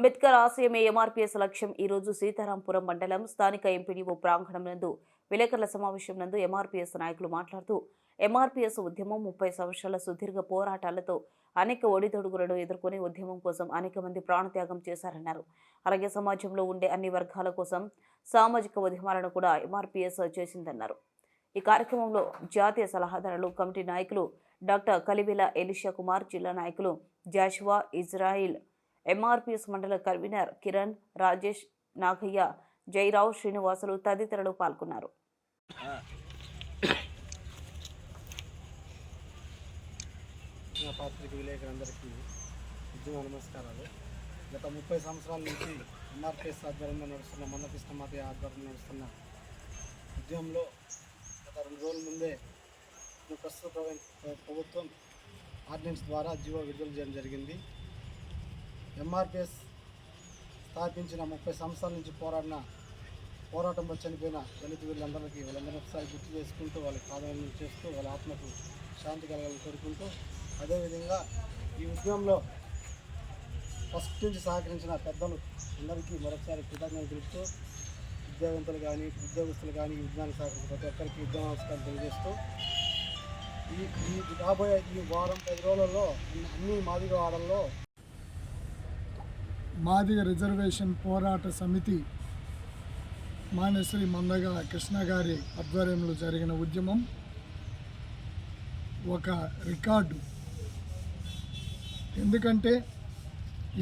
Ambedkar ఆశయమే MRPS లక్ష్యం. ఈ రోజు సీతారాంపురం మండలం స్థానిక ఎంపీడీఓ ప్రాంగణం నందు విలేకరుల సమావేశం నందు ఎంఆర్పీఎస్ నాయకులు మాట్లాడుతూ ఎంఆర్పీఎస్ ఉద్యమం 30 సంవత్సరాల సుదీర్ఘ పోరాటాలతో అనేక ఒడిదొడుగులను ఎదుర్కొని ఉద్యమం కోసం అనేక మంది ప్రాణత్యాగం చేశారన్నారు. అలాగే సమాజంలో ఉండే అన్ని వర్గాల కోసం సామాజిక ఉద్యమాలను కూడా ఎంఆర్పీఎస్ చేసిందన్నారు. ఈ కార్యక్రమంలో జాతీయ సలహాదారులు కమిటీ నాయకులు డాక్టర్ కలివెల ఎలిషా కుమార్, జిల్లా నాయకులు జాషువా, ఇజ్రాయిల్, ఎంఆర్పీఎస్ మండల కన్వీనర్ కిరణ్, రాజేష్, నాగయ్య, జైరావు, శ్రీనివాసులు తదితరులు పాల్గొన్నారు. పాత్రిక విలేకరులందరికీ ఉద్యమ నమస్కారాలు. గత 30 సంవత్సరాల నుంచి ఎంఆర్పీఎస్ ఆధ్వర్యంలో నడుస్తున్న మందకృష్ణమాత ఆధ్వర్యంలో నడుస్తున్న ఉద్యమంలో గత 2 రోజుల ముందే ప్రస్తుత ప్రభుత్వం ఆర్డినెన్స్ ద్వారా జీవో విడుదల చేయడం జరిగింది. ఎంఆర్పీఎస్ స్థాపించిన 30 సంవత్సరాల నుంచి పోరాటంలో చనిపోయిన దళిత వీళ్ళందరికీ ఒకసారి గుర్తు చేసుకుంటూ వాళ్ళకి ప్రాధాన్యం చేస్తూ వాళ్ళ ఆత్మకు శాంతి కలగాలని కోరుకుంటూ, అదేవిధంగా ఈ ఉద్యమంలో ఫస్ట్ నుంచి సహకరించిన పెద్దలు అందరికీ మరొకసారి కృతజ్ఞతలు తెలుపుతూ, విద్యావంతులు కానీ ఉద్యోగస్తులు కానీ ఈ ఉద్యమానికి సహకరించిన ప్రతి ఒక్కరికి ఉద్యమ నమస్కారం తెలియజేస్తూ, ఈ రాబోయే ఈ వారం 10 రోజులలో అన్ని మాదిగ వాడల్లో మాదిగ రిజర్వేషన్ పోరాట సమితి మాన్యశ్రీ మందగ కృష్ణ గారి ఆధ్వర్యంలో జరిగిన ఉద్యమం ఒక రికార్డు. ఎందుకంటే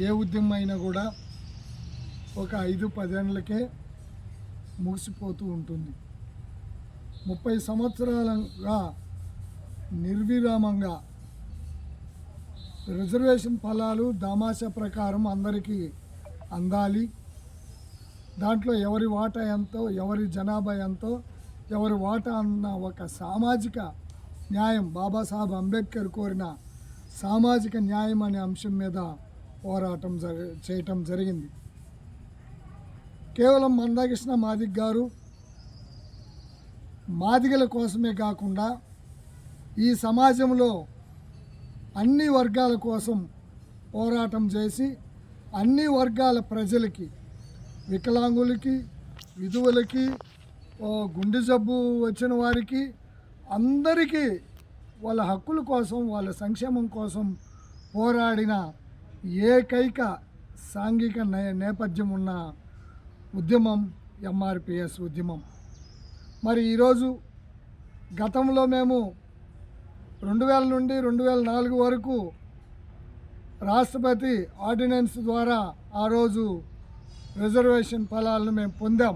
ఏ ఉద్యమం అయినా కూడా ఒక 5-10 ఏళ్ళకే ముగిసిపోతూ ఉంటుంది. 30 సంవత్సరాలుగా నిర్విరామంగా రిజర్వేషన్ ఫలాలు దామాషా ప్రకారం అందరికీ అందాలి, దాంట్లో ఎవరి వాటా ఎంతో, ఎవరి జనాభా ఎంతో, ఎవరి వాటా అన్న ఒక సామాజిక న్యాయం, బాబాసాహెబ్ అంబేద్కర్ కోరిన సామాజిక న్యాయం అనే అంశం మీద పోరాటం చేయటం జరిగింది. కేవలం మందకృష్ణ మాదిగ గారు మాదిగల కోసమే కాకుండా ఈ సమాజంలో అన్ని వర్గాల కోసం పోరాటం చేసి అన్ని వర్గాల ప్రజలకి, వికలాంగులకి, విధువులకి, గుండె జబ్బు వచ్చిన వారికి అందరికీ వాళ్ళ హక్కుల కోసం, వాళ్ళ సంక్షేమం కోసం పోరాడిన ఏకైక సాంఘిక నేపథ్యం ఉన్న ఉద్యమం ఎంఆర్పీఎస్ ఉద్యమం. మరి ఈరోజు గతంలో మేము 2000 నుండి 2004 వరకు రాష్ట్రపతి ఆర్డినెన్స్ ద్వారా ఆ రోజు రిజర్వేషన్ ఫలాలను మేము పొందాం,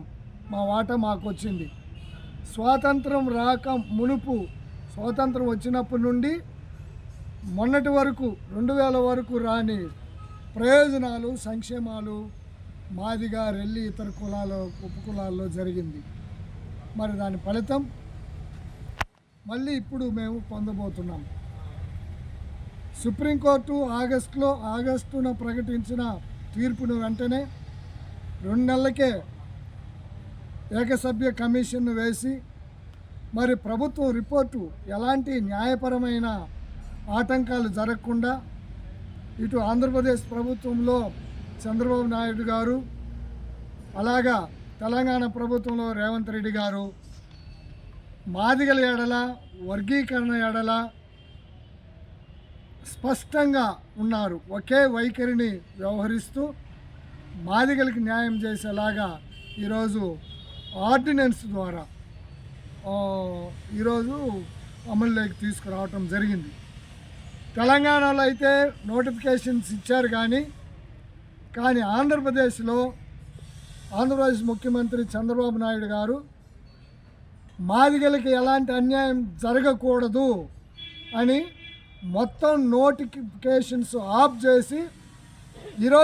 మా వాటా మాకు వచ్చింది. స్వాతంత్రం రాక మునుపు, స్వాతంత్రం వచ్చినప్పటి నుండి మొన్నటి వరకు 2000 వరకు రాని ప్రయోజనాలు, సంక్షేమాలు మాదిగ, రెల్లి, ఇతర కులాలు, ఉపకులాల్లో జరిగింది. మరి దాని ఫలితం మళ్ళీ ఇప్పుడు మేము పొందబోతున్నాం. సుప్రీంకోర్టు ఆగస్టున ప్రకటించిన తీర్పును వెంటనే 2 నెలలకే ఏకసభ్య కమిషన్ను వేసి, మరి ప్రభుత్వం రిపోర్టు ఎలాంటి న్యాయపరమైన ఆటంకాలు జరగకుండా ఇటు ఆంధ్రప్రదేశ్ ప్రభుత్వంలో చంద్రబాబు నాయుడు గారు, అలాగా తెలంగాణ ప్రభుత్వంలో రేవంత్ రెడ్డి గారు మాదిగల ఎడల, వర్గీకరణ ఎడల స్పష్టంగా ఉన్నారు. ఒకే వైఖరిని వ్యవహరిస్తూ మాదిగలకి న్యాయం చేసేలాగా ఈరోజు ఆర్డినెన్స్ ద్వారా ఈరోజు అమలులోకి తీసుకురావటం జరిగింది. తెలంగాణలో అయితే నోటిఫికేషన్స్ ఇచ్చారు, కానీ ఆంధ్రప్రదేశ్ ముఖ్యమంత్రి చంద్రబాబు నాయుడు గారు మాదిగలకి ఎలాంటి అన్యాయం జరగకూడదు అని మొత్తం నోటిఫికేషన్స్ ఆఫ్ చేసి ఈరోజు